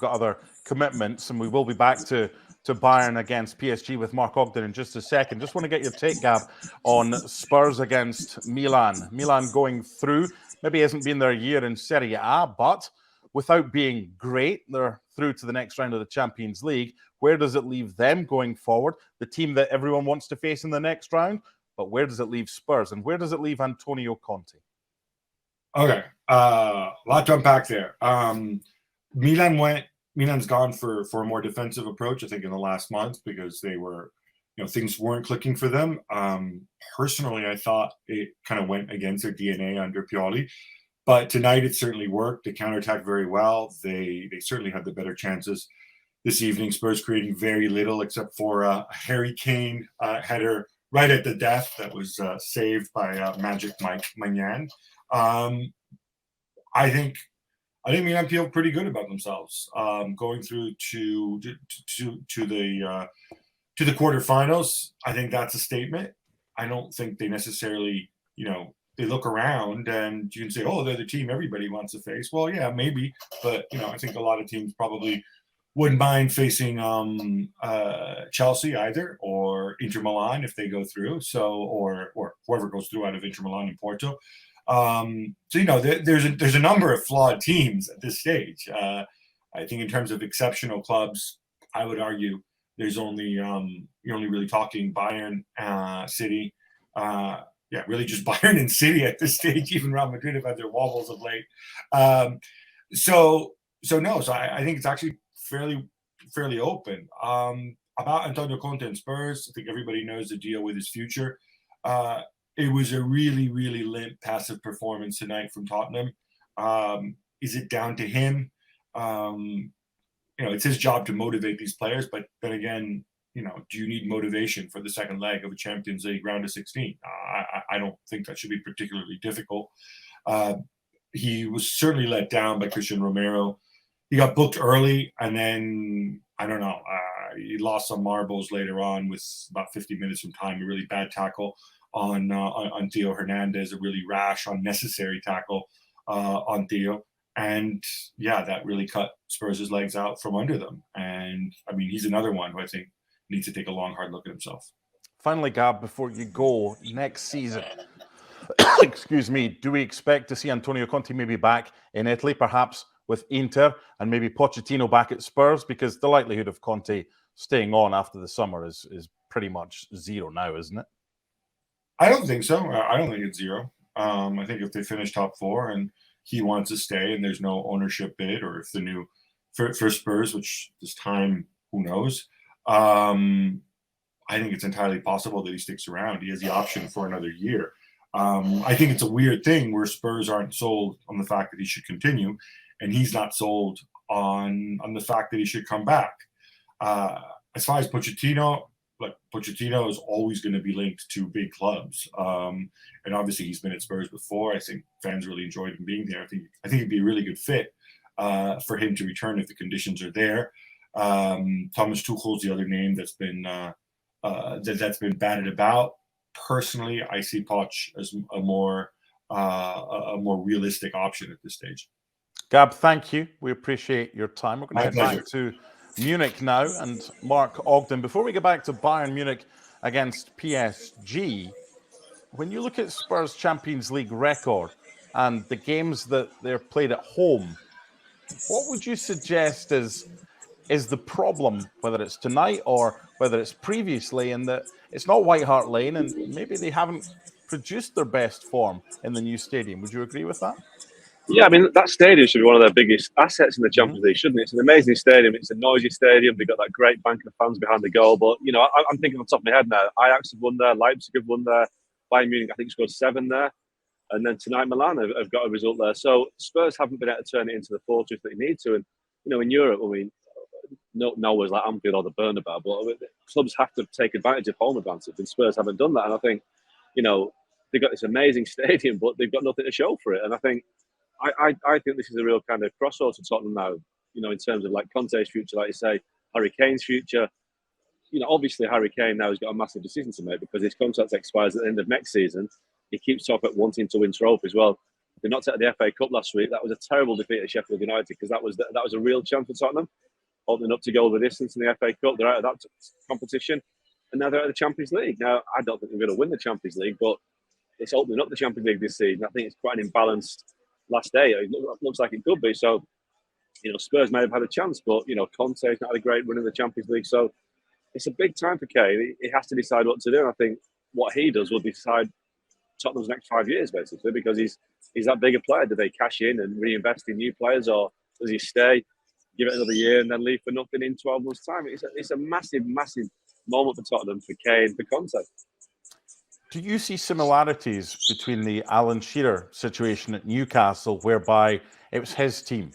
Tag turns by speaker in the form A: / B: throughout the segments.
A: got other commitments, and we will be back to Bayern against PSG with Mark Ogden in just a second. Just want to get your take, Gab, on Spurs against Milan. Milan going through, maybe hasn't been their year in Serie A, but without being great, they're through to the next round of the Champions League. Where does it leave them going forward? The team that everyone wants to face in the next round, but where does it leave Spurs? And where does it leave Antonio Conte?
B: Okay, a lot to unpack there. Milan's gone for a more defensive approach, I think, in the last month because they were, things weren't clicking for them. Personally, I thought it kind of went against their DNA under Pioli, but tonight it certainly worked. They counterattacked very well. They certainly had the better chances this evening. Spurs creating very little except for a Harry Kane header right at the death that was saved by Magic Mike Magnan. I think Milan feel pretty good about themselves going through to the quarterfinals. I think that's a statement. I don't think they necessarily, they look around and you can say, oh, they're the team everybody wants to face. Well, yeah, maybe, but I think a lot of teams probably wouldn't mind facing Chelsea either, or Inter Milan if they go through. So, or whoever goes through out of Inter Milan and Porto. There's a number of flawed teams at this stage. I think in terms of exceptional clubs, I would argue there's only you're only really talking Bayern, City, really just Bayern and City at this stage. Even Real Madrid have had their wobbles of late. So I think it's actually fairly open. About Antonio Conte and Spurs, I think everybody knows the deal with his future. It was a really, really limp, passive performance tonight from Tottenham. Is it down to him? It's his job to motivate these players, but then again, do you need motivation for the second leg of a Champions League round of 16? I don't think that should be particularly difficult. He was certainly let down by Christian Romero. He got booked early, and then, I don't know, he lost some marbles later on with about 50 minutes from time, a really bad tackle on Theo Hernandez, a really rash, unnecessary tackle on Theo. And yeah, that really cut Spurs' legs out from under them. And I mean, he's another one who I think needs to take a long, hard look at himself.
A: Finally, Gab, before you go, next season, excuse me, do we expect to see Antonio Conte maybe back in Italy, perhaps with Inter, and maybe Pochettino back at Spurs? Because the likelihood of Conte staying on after the summer is pretty much zero now, isn't it?
B: I don't think so. I don't think it's zero. I think if they finish top four and he wants to stay and there's no ownership bid, or if the new for Spurs, which this time, who knows? I think it's entirely possible that he sticks around. He has the option for another year. I think it's a weird thing where Spurs aren't sold on the fact that he should continue, and he's not sold on the fact that he should come back. As far as Pochettino, Pochettino is always going to be linked to big clubs, and obviously he's been at Spurs before. I think fans really enjoyed him being there. I think it'd be a really good fit for him to return if the conditions are there. Thomas Tuchel's the other name that's been batted about. Personally, I see Poch as a more realistic option at this stage.
A: Gab, thank you. We appreciate your time. We're going to head back to Munich now, and Mark Ogden. Before we get back to Bayern Munich against PSG, when you look at Spurs' Champions League record and the games that they're played at home, what would you suggest is the problem, whether it's tonight or whether it's previously, in that it's not White Hart Lane and maybe they haven't produced their best form in the new stadium? Would you agree with that?
C: Yeah, I mean, that stadium should be one of their biggest assets in the Champions League, shouldn't it? It's an amazing stadium. It's a noisy stadium. They've got that great bank of fans behind the goal. But, I'm thinking on top of my head now, Ajax have won there, Leipzig have won there, Bayern Munich, I think, scored 7 there. And then tonight, Milan have got a result there. So Spurs haven't been able to turn it into the fortress that they need to. And, in Europe, I mean, nowhere's like Anfield or the Bernabeu, but clubs have to take advantage of home advantage, and Spurs haven't done that. And I think, they've got this amazing stadium, but they've got nothing to show for it. And I think this is a real kind of crossroads for Tottenham now, in terms of like Conte's future, like you say, Harry Kane's future. Obviously Harry Kane now has got a massive decision to make because his contract expires at the end of next season. He keeps talking about wanting to win trophies. Well, They knocked out of the FA Cup last week. That was a terrible defeat at Sheffield United because that was a real chance for Tottenham, opening up to go the distance in the FA Cup. They're out of that competition, and now they're out of the Champions League. Now, I don't think they're going to win the Champions League, but it's opening up the Champions League this season. I think it's quite an imbalanced last day. It looks like it could be. So, Spurs may have had a chance, but, Conte's not had a great run in the Champions League. So it's a big time for Kane. He has to decide what to do. And I think what he does will decide Tottenham's next 5 years, basically, because he's that big a player. Do they cash in and reinvest in new players, or does he stay, give it another year, and then leave for nothing in 12 months' time? It's a massive, massive moment for Tottenham, for Kane, for Conte.
A: Do you see similarities between the Alan Shearer situation at Newcastle, whereby it was his team?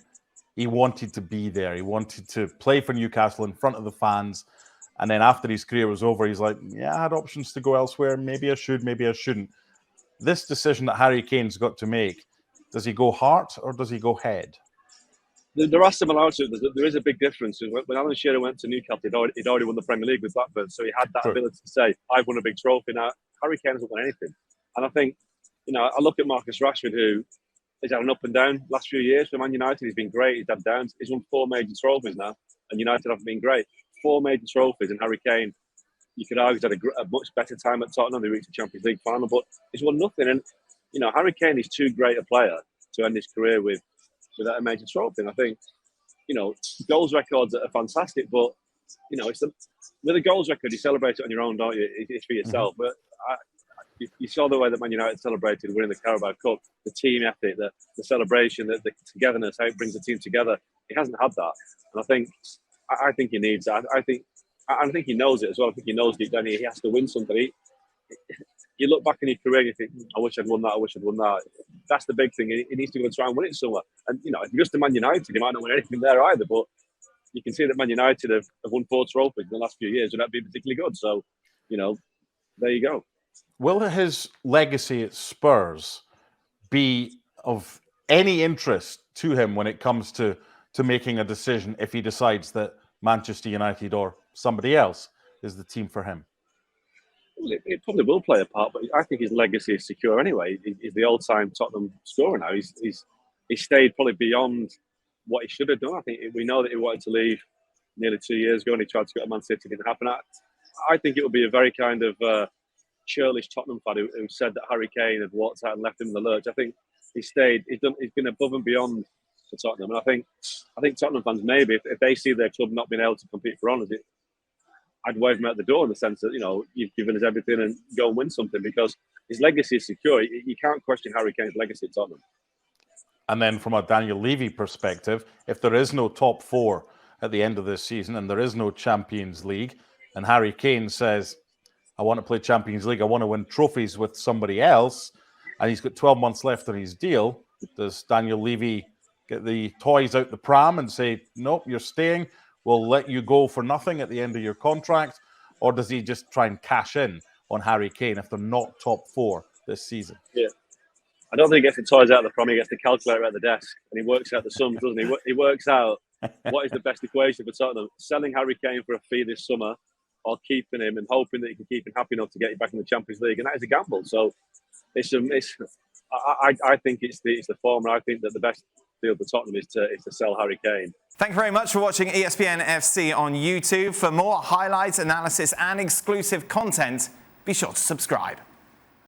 A: He wanted to be there. He wanted to play for Newcastle in front of the fans. And then after his career was over, he's like, yeah, I had options to go elsewhere. Maybe I should, maybe I shouldn't. This decision that Harry Kane's got to make, does he go heart or does he go head?
C: There are similarities. There is a big difference. When Alan Shearer went to Newcastle, he'd already won the Premier League with Blackburn, so he had that ability to say, I've won a big trophy. Now, Harry Kane hasn't won anything. And I think, I look at Marcus Rashford, who has had an up and down last few years for Man United. He's been great. He's had downs. He's won 4 major trophies now, and United haven't been great. 4 major trophies, and Harry Kane, you could argue, he's had a much better time at Tottenham. They reached the Champions League final, but he's won nothing. And, Harry Kane is too great a player to end his career without a major trophy. And I think, goals records are fantastic, but, with a goals record, you celebrate it on your own, don't you? It's for yourself. But you saw the way that Man United celebrated winning the Carabao Cup, the team ethic, the celebration, the togetherness, how it brings the team together. He hasn't had that. And I think he needs that. I think he knows it as well. I think he knows deep down he has to win something. You look back in his career and you think, I wish I'd won that, I wish I'd won that. That's the big thing. He needs to go and try and win it somewhere. And, if you're just a Man United, he might not win anything there either. But you can see that Man United have won 4 trophies in the last few years without being particularly good. So, there you go.
A: Will his legacy at Spurs be of any interest to him when it comes to making a decision if he decides that Manchester United or somebody else is the team for him?
C: It probably will play a part, but I think his legacy is secure anyway. He's the all-time Tottenham scorer now. He's stayed probably beyond what he should have done. I think we know that he wanted to leave nearly 2 years ago, and he tried to go to Man City. It didn't happen. I think it would be a very kind of churlish Tottenham fan who said that Harry Kane had walked out and left him in the lurch. I think he's been above and beyond for Tottenham, and I think Tottenham fans, maybe if they see their club not being able to compete for honours, I'd wave him out the door in the sense that, you've given us everything and go and win something, because his legacy is secure. You can't question Harry Kane's legacy at Tottenham.
A: And then from a Daniel Levy perspective, if there is no top 4 at the end of this season and there is no Champions League, and Harry Kane says, I want to play Champions League, I want to win trophies with somebody else, and he's got 12 months left on his deal, does Daniel Levy get the toys out the pram and say, nope, you're staying, we'll let you go for nothing at the end of your contract? Or does he just try and cash in on Harry Kane if they're not top 4 this season?
C: Yeah. I don't think he gets the toys out of the pram, he gets the calculator at the desk, and he works out the sums, doesn't he? He works out what is the best equation for Tottenham. Selling Harry Kane for a fee this summer, or keeping him and hoping that he can keep him happy enough to get you back in the Champions League. And that is a gamble. So I think it's the form. I think that the best deal for Tottenham is to sell Harry Kane.
D: Thank you very much for watching ESPN FC on YouTube. For more highlights, analysis and exclusive content, be sure to subscribe.